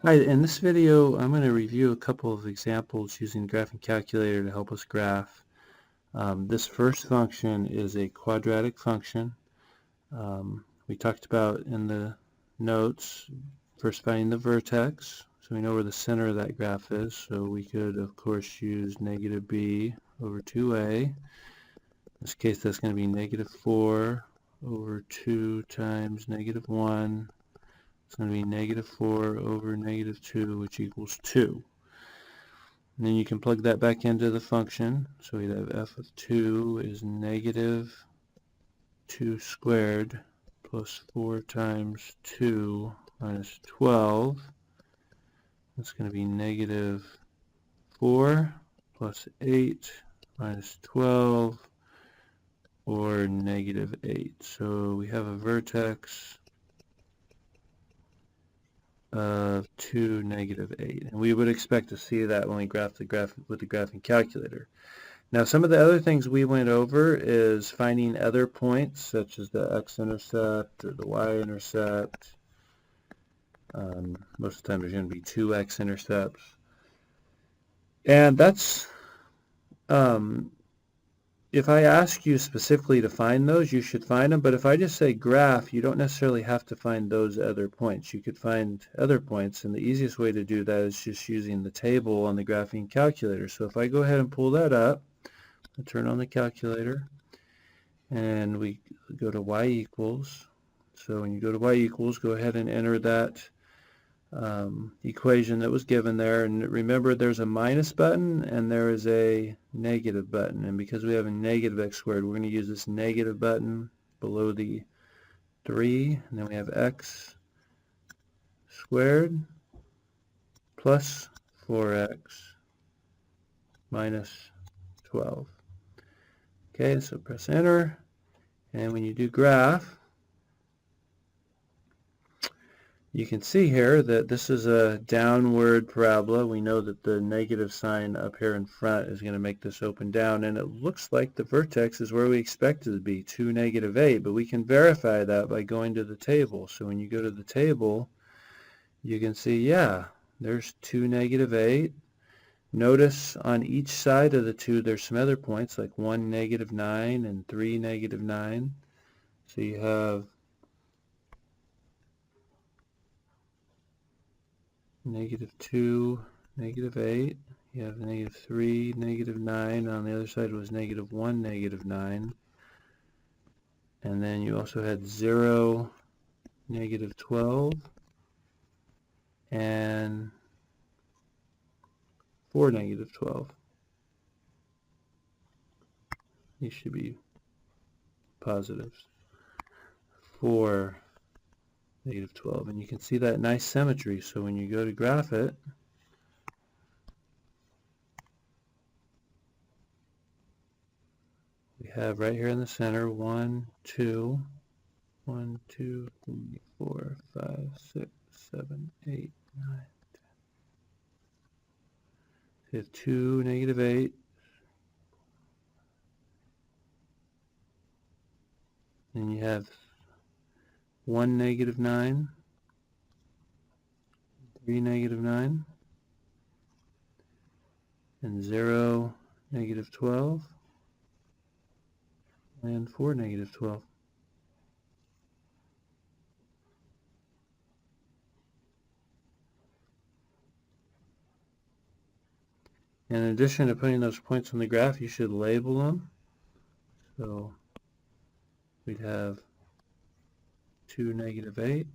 Hi, in this video I'm going to review a couple of examples using the graphing calculator to help us graph. This first function is a quadratic function. We talked about in the notes first finding the vertex, so we know where the center of that graph is, so we could of course use negative b over 2a. In this case that's going to be negative 4 over 2 times negative 1. It's going to be negative 4 over negative 2, which equals 2. And then you can plug that back into the function. So we'd have f of 2 is negative 2 squared plus 4 times 2 minus 12. That's going to be negative 4 plus 8 minus 12, or negative 8. So we have a vertex of 2, negative 8. And we would expect to see that when we graph the graph with the graphing calculator. Now some of the other things we went over is finding other points such as the X-intercept or the Y-intercept. Most of the time there's going to be 2 X-intercepts. And that's if I ask you specifically to find those, you should find them, but if I just say graph, you don't necessarily have to find those other points. You could find other points, and the easiest way to do that is just using the table on the graphing calculator. So if I go ahead and pull that up, I turn on the calculator, and we go to y equals. So when you go to y equals, go ahead and enter that equation that was given there, and remember there's a minus button and there is a negative button, and because we have a negative x squared, we're going to use this negative button below the 3, and then we have x squared plus 4x minus 12. Okay, so press enter, and when you do graph, you can see here that this is a downward parabola. We know that the negative sign up here in front is going to make this open down, and it looks like the vertex is where we expect it to be, 2, negative 8, but we can verify that by going to the table. So when you go to the table, you can see, yeah, there's 2, negative 8. Notice on each side of the 2 there's some other points like 1, negative 9 and 3, negative 9. So you have negative 2, negative 8. You have negative 3, negative 9. On the other side was negative 1, negative 9. And then you also had 0, negative 12, and 4, negative 12. These should be positives. 4, negative 12, and you can see that nice symmetry. So when you go to graph it, we have right here in the center 1, 2, 1, 2, 3, 4, 5, 6, 7, 8, 9, 10. So you have 2, negative 8, and you have 1, negative 9, 3, negative 9, and 0, negative 12, and 4, negative 12. In addition to putting those points on the graph, you should label them. So we'd have 2, negative 8,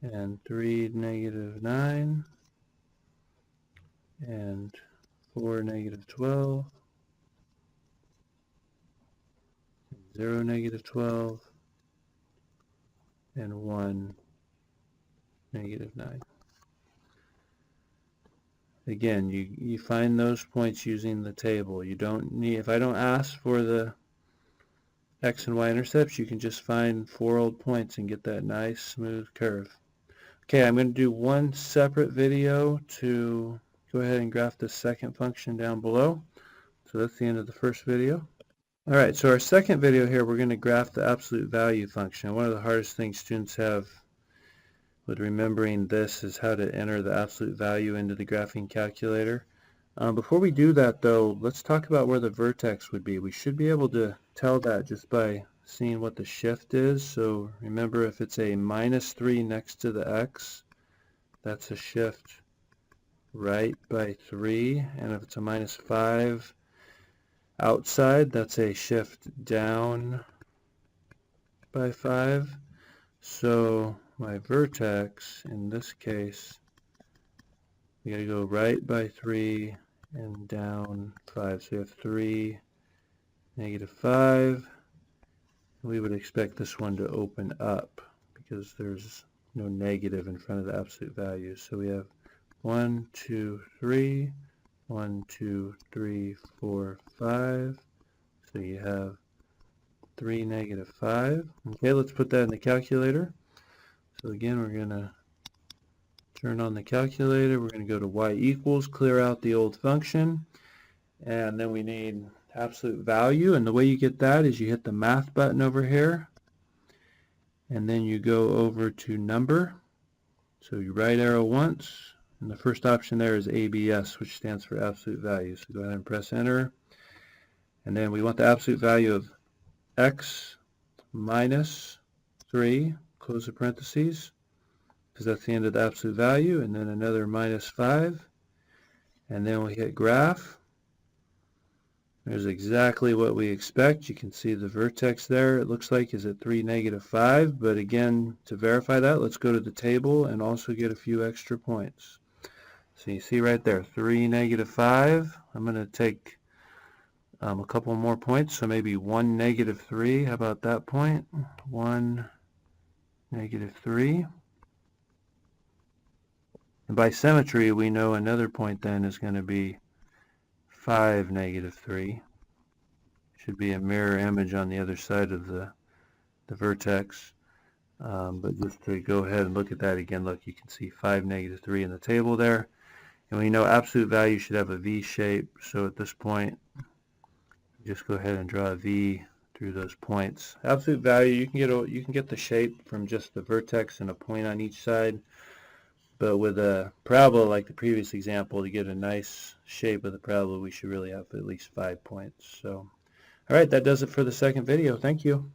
and 3, negative 9, and 4, negative 12, 0, negative 12, and 1, negative 9. Again, you find those points using the table. You don't need, if I don't ask for the X and Y intercepts, you can just find 4 old points and get that nice smooth curve. Okay, I'm going to do one separate video to go ahead and graph the second function down below. So that's the end of the first video. Alright, so our second video here, we're going to graph the absolute value function. One of the hardest things students have with remembering this is how to enter the absolute value into the graphing calculator. Before we do that though, let's talk about where the vertex would be. We should be able to tell that just by seeing what the shift is. So remember, if it's a -3 next to the x, that's a shift right by 3, and if it's a -5 outside, that's a shift down by 5. So my vertex in this case, we gotta go right by 3 and down 5. So we have 3, -5. We would expect this one to open up because there's no negative in front of the absolute value. So we have 1, 2, 3, 1, 2, 3, 4, 5. So you have 3, -5. Okay, let's put that in the calculator. So again, we're going to turn on the calculator. We're going to go to y equals, clear out the old function, and then we need absolute value. And the way you get that is you hit the math button over here, and then you go over to number. So you right arrow once, and the first option there is ABS, which stands for absolute value. So go ahead and press enter, and then we want the absolute value of x minus 3, close the parentheses, because that's the end of the absolute value, and then another -5, and then we hit graph. There's exactly what we expect. You can see the vertex there, it looks like, is at 3, -5, but again, to verify that, let's go to the table and also get a few extra points. So you see right there, 3, -5. I'm going to take a couple more points, so maybe 1, -3. How about that point? 1, -3. And by symmetry, we know another point then is going to be 5, -3. Should be a mirror image on the other side of the vertex. But just to go ahead and look at that again, look, you can see 5, -3 in the table there. And we know absolute value should have a V shape, so at this point, just go ahead and draw a V through those points. Absolute value, you can get the shape from just the vertex and a point on each side. But with a parabola like the previous example, to get a nice shape of the parabola, we should really have at least 5 points. So, all right, that does it for the second video. Thank you.